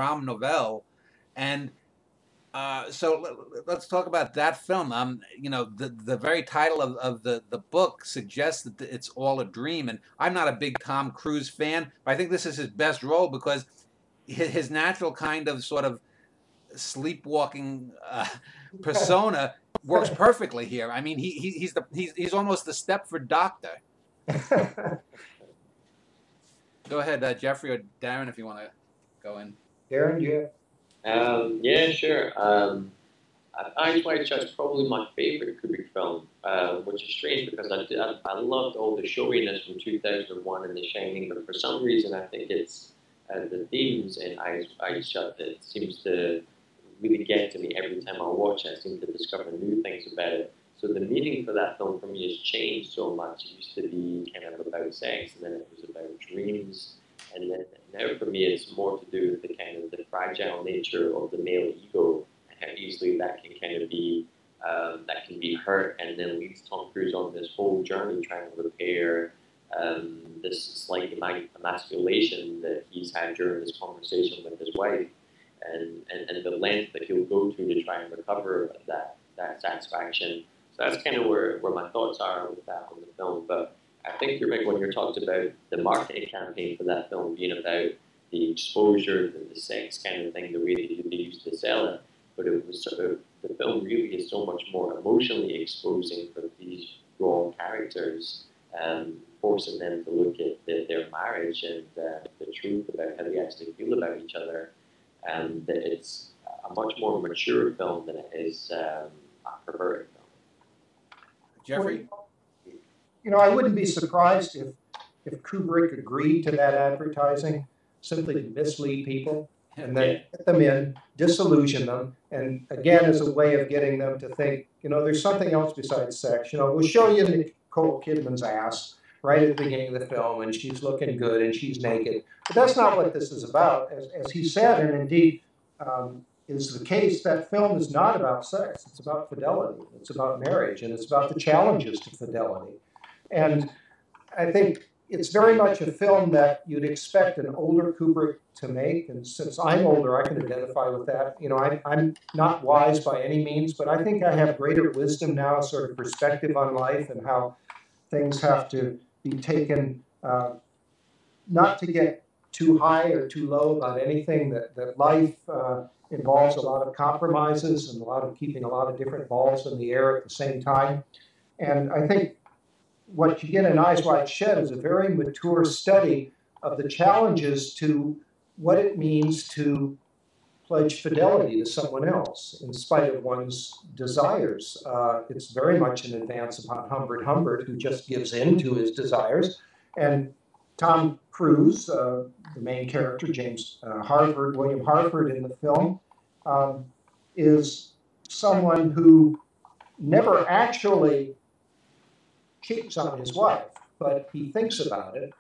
and so let's talk about that film. You know, the very title of the book suggests that it's all a dream, and I'm not a big Tom Cruise fan, but I think this is his best role, because his natural kind of sort of sleepwalking persona works perfectly here. I mean, he's almost the Stepford doctor. Go ahead, Jeffrey or Darren, if you want to go in. Darren, yeah. Yeah, sure. Eyes Wide Shut is probably my favorite Kubrick film, which is strange because I loved all the showiness from 2001 and The Shining, but for some reason I think it's the themes in Eyes Shut that seems to really get to me every time I watch it. I seem to discover new things about it. So the meaning for that film for me has changed so much. It used to be kind of about sex, and then it was about dreams, and then now for me it's more to do with the kind of the fragile nature of the male ego, and how easily that can kind of be hurt, and then leads Tom Cruise on this whole journey trying to repair this slight emasculation that he's had during this conversation with his wife, and the length that he'll go to try and recover that satisfaction. So that's kind of where my thoughts are with that on the film. But I think you're right when you're talking about the marketing campaign for that film being about the exposure, the sex kind of thing, the way that they used to sell it. But it was the film really is so much more emotionally exposing for these raw characters, forcing them to look at their marriage and the truth about how they actually feel about each other. And that it's a much more mature film than it is a perverted film. Jeffrey? You know, I wouldn't be surprised if Kubrick agreed to that advertising simply to mislead people and then get them in, disillusion them, and again as a way of getting them to think, you know, there's something else besides sex. You know, we'll show you Nicole Kidman's ass right at the beginning of the film, and she's looking good and she's naked. But that's not what this is about. As he said, and indeed is the case, that film is not about sex. It's about fidelity. It's about marriage, and it's about the challenges to fidelity. And I think it's very much a film that you'd expect an older Kubrick to make. And since I'm older, I can identify with that. You know, I'm not wise by any means, but I think I have greater wisdom now, sort of perspective on life and how things have to be taken, not to get too high or too low about anything, that life involves a lot of compromises and a lot of keeping a lot of different balls in the air at the same time. And I think what you get in Eyes Wide Shut is a very mature study of the challenges to what it means to pledge fidelity to someone else in spite of one's desires. It's very much an advance upon Humbert Humbert, who just gives in to his desires. And Tom Cruise, the main character, William Harford in the film, is someone who never actually cheats on his wife, but he thinks about it.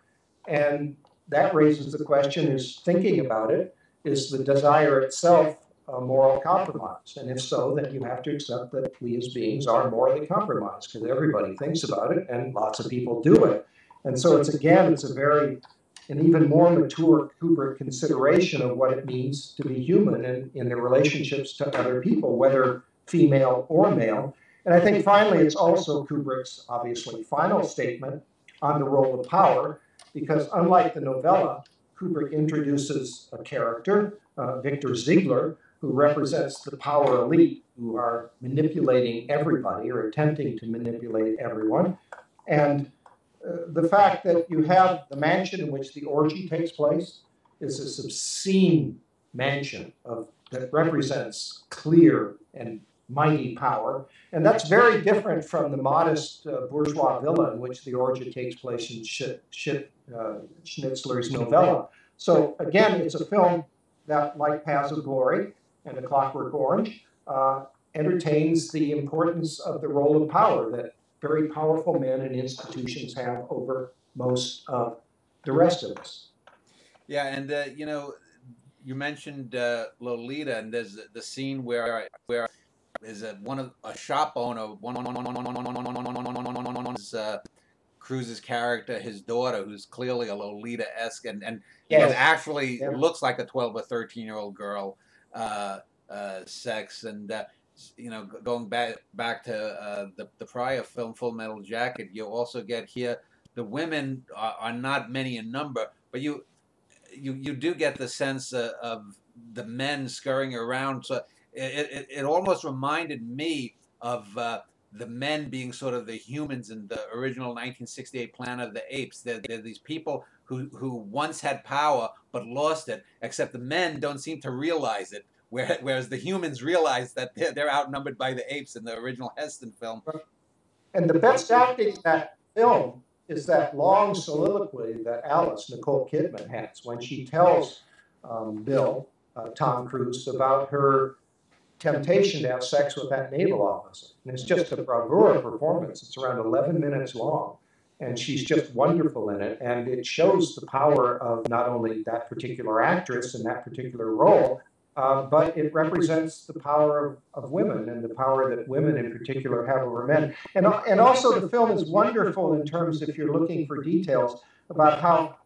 And that raises the question, is thinking about it, is the desire itself a moral compromise? And if so, then you have to accept that we as beings are morally compromised, because everybody thinks about it and lots of people do it. And so it's an even more mature Kubrick consideration of what it means to be human in their relationships to other people, whether female or male. And I think finally it's also Kubrick's obviously final statement on the role of power, because unlike the novella, Kubrick introduces a character, Victor Ziegler, who represents the power elite who are manipulating everybody or attempting to manipulate everyone. And the fact that you have the mansion in which the orgy takes place is a obscene mansion that represents clear and mighty power. And that's very different from the modest bourgeois villa in which the orgy takes place in Schnitzler's novella. So again, it's a film that, like Paths of Glory and A Clockwork Orange, entertains the importance of the role of power that very powerful men and institutions have over most of the rest of us. Yeah, and you know, you mentioned Lolita, and there's the scene where is a shop owner, Cruise's character, his daughter, who's clearly a Lolita-esque, and Yes. actually Yeah. looks like a 12 or 13-year-old girl sex, and you know, going back to the prior film, Full Metal Jacket, you also get here the women are not many in number, but you do get the sense of the men scurrying around. So it almost reminded me of the men being sort of the humans in the original 1968 Planet of the Apes. They're these people who once had power but lost it, except the men don't seem to realize it, whereas the humans realize that they're outnumbered by the apes in the original Heston film. And the best acting in that film is that long soliloquy that Nicole Kidman, has when she tells Bill, Tom Cruise, about her temptation to have sex with that naval officer. And it's just a bravura performance. It's around 11 minutes long. And she's just wonderful in it. And it shows the power of not only that particular actress in that particular role, but it represents the power of women and the power that women in particular have over men. And also the film is wonderful in terms, if you're looking for details, about how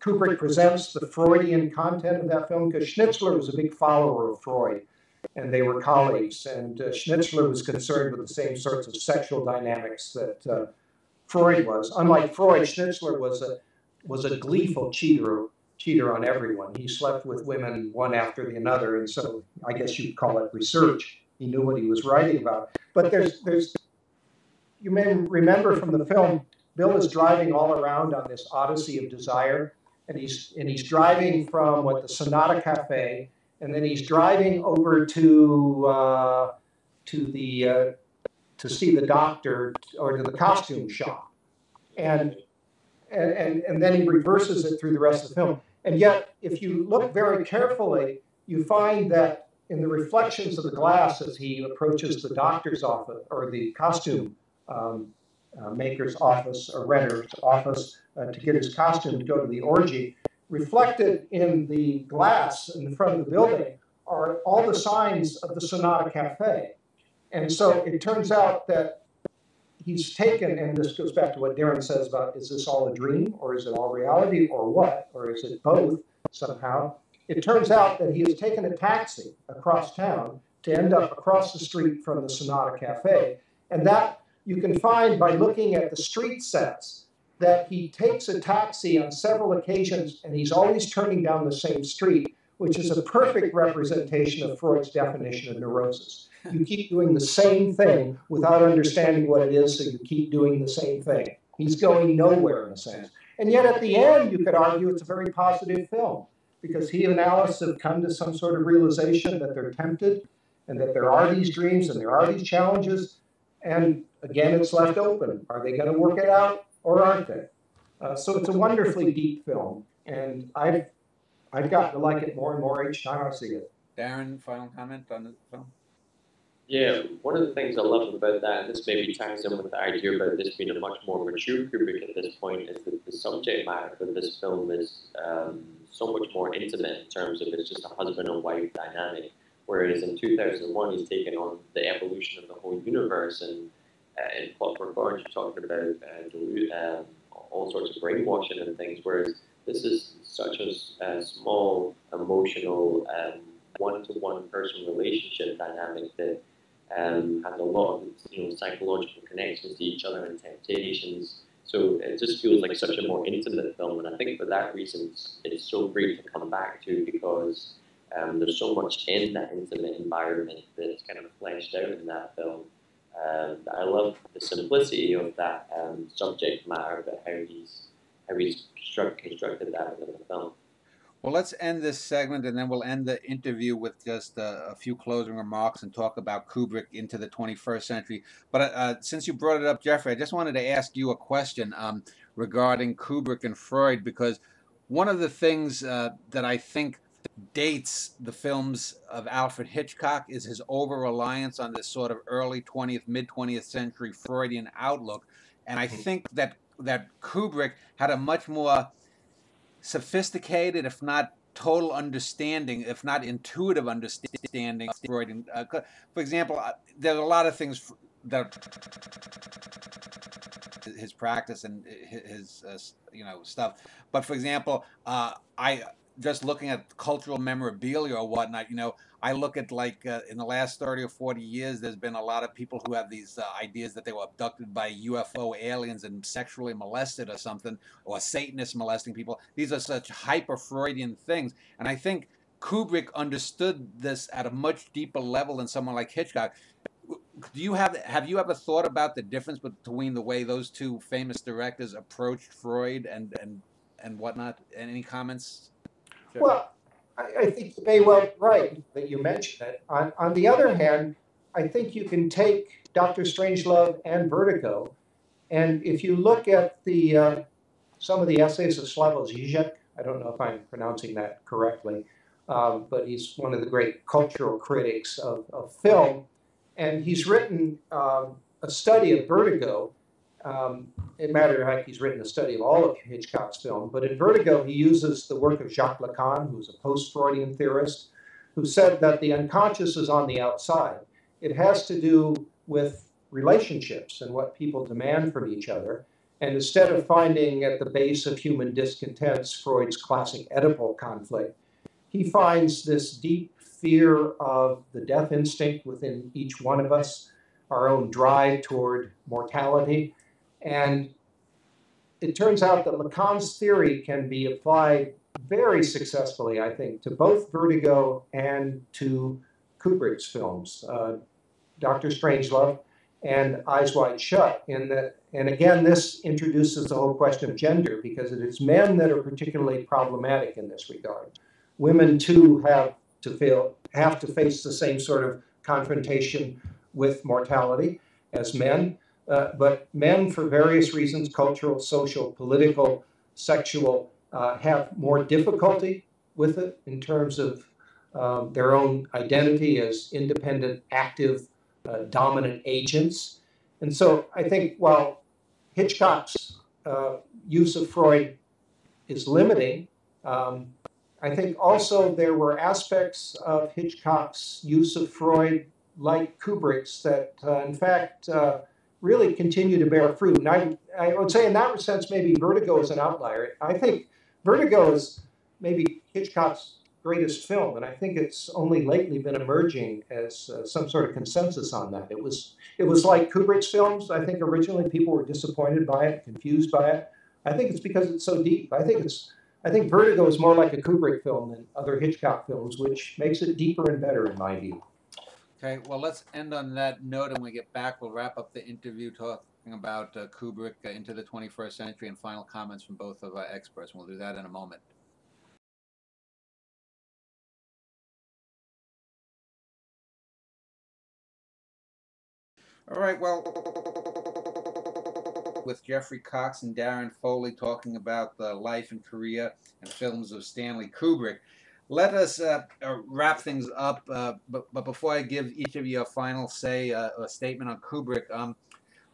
Kubrick presents the Freudian content of that film, because Schnitzler was a big follower of Freud, and they were colleagues. And Schnitzler was concerned with the same sorts of sexual dynamics that Freud was. Unlike Freud, Schnitzler was a gleeful cheater on everyone. He slept with women one after the other, and so I guess you'd call it research. He knew what he was writing about. But there's you may remember from the film, Bill is driving all around on this odyssey of desire, and he's driving from the Sonata Cafe, and then he's driving over to see the doctor, or to the costume shop, and then he reverses it through the rest of the film. And yet, if you look very carefully, you find that in the reflections of the glass as he approaches the doctor's office, or the costume maker's office, or renter's office, to get his costume to go to the orgy, reflected in the glass in the front of the building are all the signs of the Sonata Cafe. And so it turns out that he's taken, and this goes back to what Darren says about, is this all a dream, or is it all reality, or what, or is it both somehow? It turns out that he has taken a taxi across town to end up across the street from the Sonata Cafe. And that you can find by looking at the street sets, that he takes a taxi on several occasions, and he's always turning down the same street, which is a perfect representation of Freud's definition of neurosis. You keep doing the same thing without understanding what it is, so you keep doing the same thing. He's going nowhere, in a sense. And yet at the end, you could argue it's a very positive film, because he and Alice have come to some sort of realization that they're tempted, and that there are these dreams, and there are these challenges, and again, it's left open. Are they going to work it out, or aren't they? So it's a wonderfully deep film, and I've gotten to like it more and more each time I see it. Darren, final comment on the film? Yeah, one of the things I love about that, and this maybe ties in with the idea about this being a much more mature Kubrick at this point, is that the subject matter of this film is so much more intimate in terms of it's just a husband and wife dynamic. Whereas in 2001, he's taken on the evolution of the whole universe, and in Clockwork Orange, he talked about all sorts of brainwashing and things. Whereas this is such a small, emotional, one-to-one person relationship dynamic that has a lot of psychological connections to each other and temptations. So it just feels like such a more intimate film, and I think for that reason it's so great to come back to because there's so much in that intimate environment that's kind of fleshed out in that film. I love the simplicity of that subject matter, but how he's constructed that within the film. Well, let's end this segment and then we'll end the interview with just a few closing remarks and talk about Kubrick into the 21st century. But since you brought it up, Jeffrey, I just wanted to ask you a question regarding Kubrick and Freud, because one of the things that I think dates the films of Alfred Hitchcock is his over-reliance on this sort of early 20th, mid-20th century Freudian outlook. And I think that Kubrick had a much more sophisticated, if not total understanding, if not intuitive understanding of Freudian. For example, there's a lot of things that his practice and his stuff. But for example, I just looking at cultural memorabilia or whatnot, I look at like in the last 30 or 40 years, there's been a lot of people who have these ideas that they were abducted by UFO aliens and sexually molested or something, or Satanists molesting people. These are such hyper-Freudian things. And I think Kubrick understood this at a much deeper level than someone like Hitchcock. Have you ever thought about the difference between the way those two famous directors approached Freud and whatnot? And any comments? Well, I think you may well right that you mentioned it. On the other hand, I think you can take Dr. Strangelove and Vertigo, and if you look at the some of the essays of Slavoj Žižek, I don't know if I'm pronouncing that correctly, but he's one of the great cultural critics of film, and he's written a study of Vertigo. As a matter of fact, he's written a study of all of Hitchcock's film, but in Vertigo, he uses the work of Jacques Lacan, who's a post-Freudian theorist, who said that the unconscious is on the outside. It has to do with relationships and what people demand from each other. And instead of finding at the base of human discontents Freud's classic Oedipal conflict, he finds this deep fear of the death instinct within each one of us, our own drive toward mortality. And it turns out that Lacan's theory can be applied very successfully, I think, to both Vertigo and to Kubrick's films, Dr. Strangelove and Eyes Wide Shut. And again, this introduces the whole question of gender, because it is men that are particularly problematic in this regard. Women, too, have to face the same sort of confrontation with mortality as men. But men, for various reasons, cultural, social, political, sexual, have more difficulty with it in terms of their own identity as independent, active, dominant agents. And so I think while Hitchcock's use of Freud is limiting, I think also there were aspects of Hitchcock's use of Freud, like Kubrick's, that in fact really continue to bear fruit. And I would say in that sense, maybe Vertigo is an outlier. I think Vertigo is maybe Hitchcock's greatest film, and I think it's only lately been emerging as some sort of consensus on that. It was like Kubrick's films. I think originally people were disappointed by it, confused by it. I think it's because it's so deep. I think Vertigo is more like a Kubrick film than other Hitchcock films, which makes it deeper and better in my view. Okay, well, let's end on that note, and when we get back, we'll wrap up the interview talking about Kubrick into the 21st century and final comments from both of our experts. We'll do that in a moment. All right, well, with Jeffrey Cox and Darren Foley talking about the life and career and films of Stanley Kubrick. let us wrap things up. But before I give each of you a final say, a statement on Kubrick,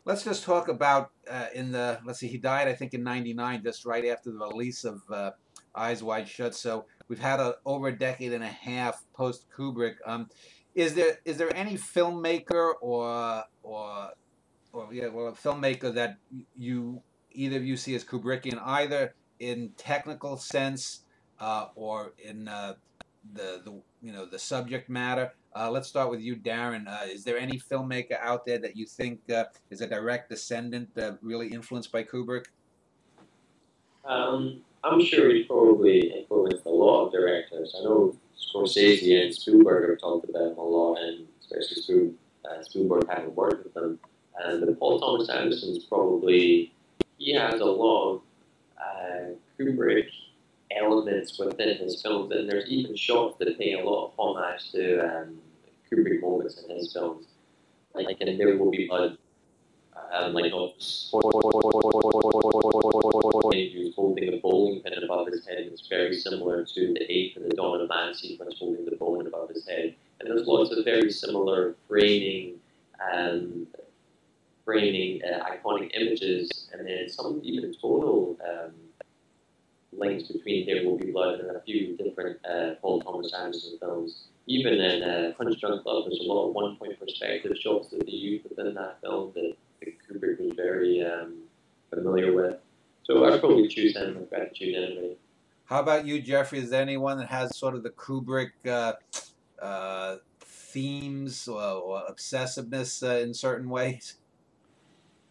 let's just talk about let's see, he died, I think, in '99, just right after the release of Eyes Wide Shut. So we've had over a decade and a half post Kubrick. Is there any filmmaker or yeah, well, a filmmaker that either of you see as Kubrickian, either in technical sense or in the subject matter? Let's start with you, Darren. Is there any filmmaker out there that you think is a direct descendant, really influenced by Kubrick? I'm sure he probably influenced a lot of directors. I know Scorsese and Spielberg have talked about him a lot, and especially Spielberg having worked with them. And Paul Thomas Anderson's probably, he has a lot of Kubrick elements within his films, and there's even shots that pay a lot of homage to Kubrick moments in his films, like in There Will Be Blood, like who's holding the bowling pin above his head. It's very similar to the Eighth and the Dawn of Man sequence, holding the bowling above his head. And there's lots of very similar framing iconic images, and then some even tonal links between There Will Be Blood and a few different Paul Thomas Anderson films. Even in Punch Drunk Love, there's a lot of one-point perspective shots that they use within that film that Kubrick was very familiar with. So I'd probably choose him with gratitude anyway. How about you, Jeffrey? Is there anyone that has sort of the Kubrick themes or obsessiveness in certain ways?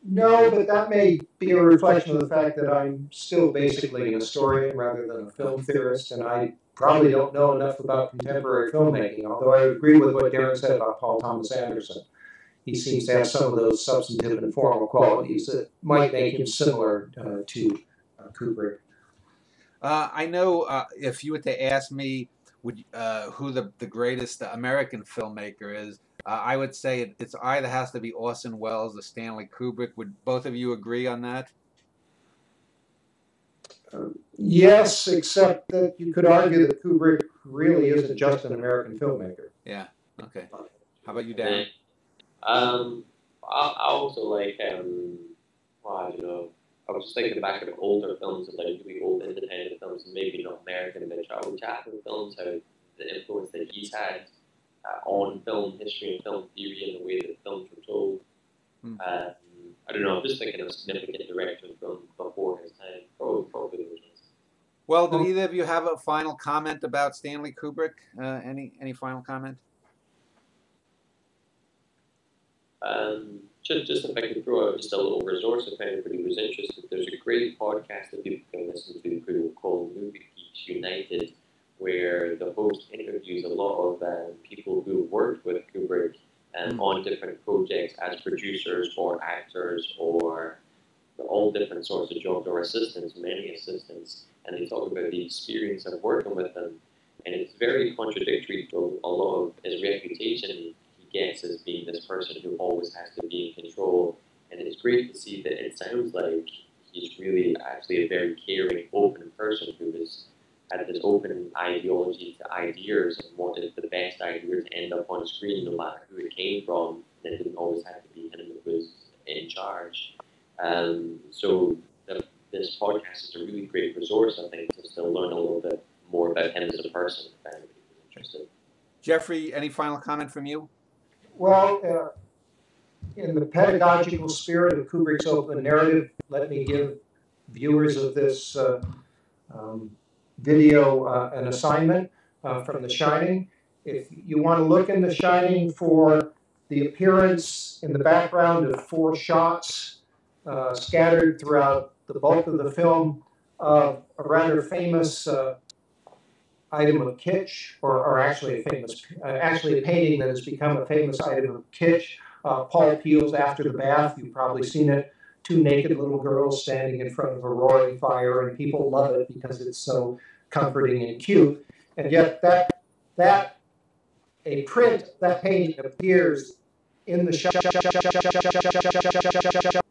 No, but that may be a reflection of the fact that I'm still basically an historian rather than a film theorist, and I probably don't know enough about contemporary filmmaking, although I agree with what Darren said about Paul Thomas Anderson. He seems to have some of those substantive and formal qualities that might make him similar to Kubrick. I know if you were to ask me who the greatest American filmmaker is, I would say it's either has to be Orson Welles or Stanley Kubrick. Would both of you agree on that? Yes, except that you could argue that Kubrick really isn't just an American filmmaker. Yeah. Okay. How about you, Dan? I also like, well, I don't know. I was just thinking back of older films, and like really old independent films, and maybe not American, but Untitled Chapter films, how the influence that he's had on film history and film theory and the way that films were told. I don't know, I'm just thinking of significant directors from before his time. Probably those ones. Well, do either of you have a final comment about Stanley Kubrick? Any final comment? Just if I could throw out just a little resource if anybody was interested, there's a great podcast that people can listen to called Movie Geeks United, where the host interviews a lot of people who worked with Kubrick on different projects as producers or actors or all different sorts of jobs, or assistants, many assistants, and they talk about the experience of working with them. And it's very contradictory to a lot of his reputation gets as being this person who always has to be in control. And it's great to see that it sounds like he's really actually a very caring, open person who had this open ideology to ideas and wanted the best idea to end up on screen no matter who it came from. And it didn't always have to be him who was in charge. So this podcast is a really great resource, I think, to still learn a little bit more about him as a person if anybody was interested. Jeffrey, any final comment from you? Well, in the pedagogical spirit of Kubrick's open narrative, let me give viewers of this video an assignment from The Shining. If you want to look in The Shining for the appearance in the background of 4 shots scattered throughout the bulk of the film of a rather famous item of kitsch, or actually a painting that has become a famous item of kitsch. Paul Peel's After the Bath, you've probably seen it. 2 naked little girls standing in front of a roaring fire, and people love it because it's so comforting and cute. And yet that painting appears in the shot,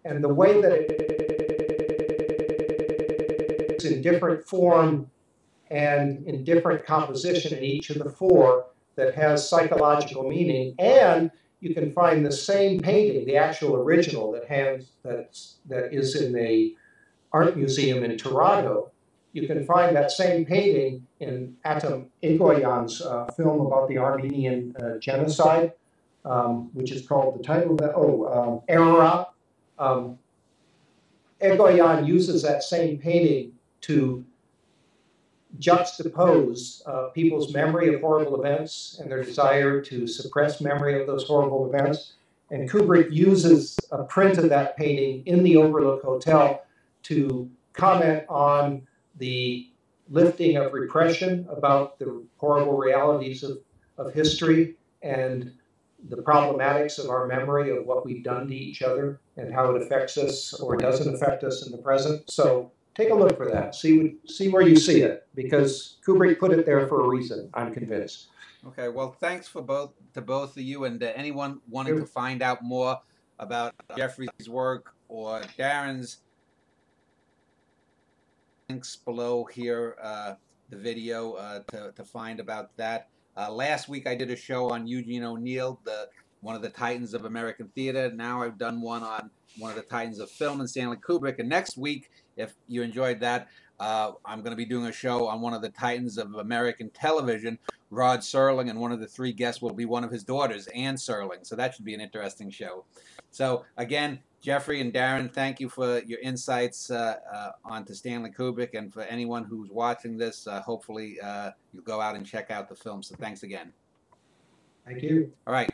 and the way that it's in different form and in different composition in each of the four that has psychological meaning. And you can find the same painting, the actual original that is in the art museum in Toronto. You can find that same painting in Atom Egoyan's film about the Armenian genocide, which is called, the title of that, Era. Egoyan uses that same painting to juxtapose people's memory of horrible events and their desire to suppress memory of those horrible events. And Kubrick uses a print of that painting in the Overlook Hotel to comment on the lifting of repression about the horrible realities of history and the problematics of our memory of what we've done to each other and how it affects us or doesn't affect us in the present. So take a look for that. See where you see it, because Kubrick put it there for a reason, I'm convinced. Okay, well, thanks to both of you, and anyone wanting to find out more about Jeffrey's work or Darren's, links below here, the video to find about that. Last week I did a show on Eugene O'Neill, one of the titans of American theater. Now I've done one on one of the titans of film, and Stanley Kubrick. And next week, if you enjoyed that, I'm going to be doing a show on one of the titans of American television, Rod Serling, and one of the three guests will be one of his daughters, Anne Serling. So that should be an interesting show. So again, Jeffrey and Darren, thank you for your insights onto Stanley Kubrick, and for anyone who's watching this, hopefully you'll go out and check out the film. So thanks again. Thank you. All right.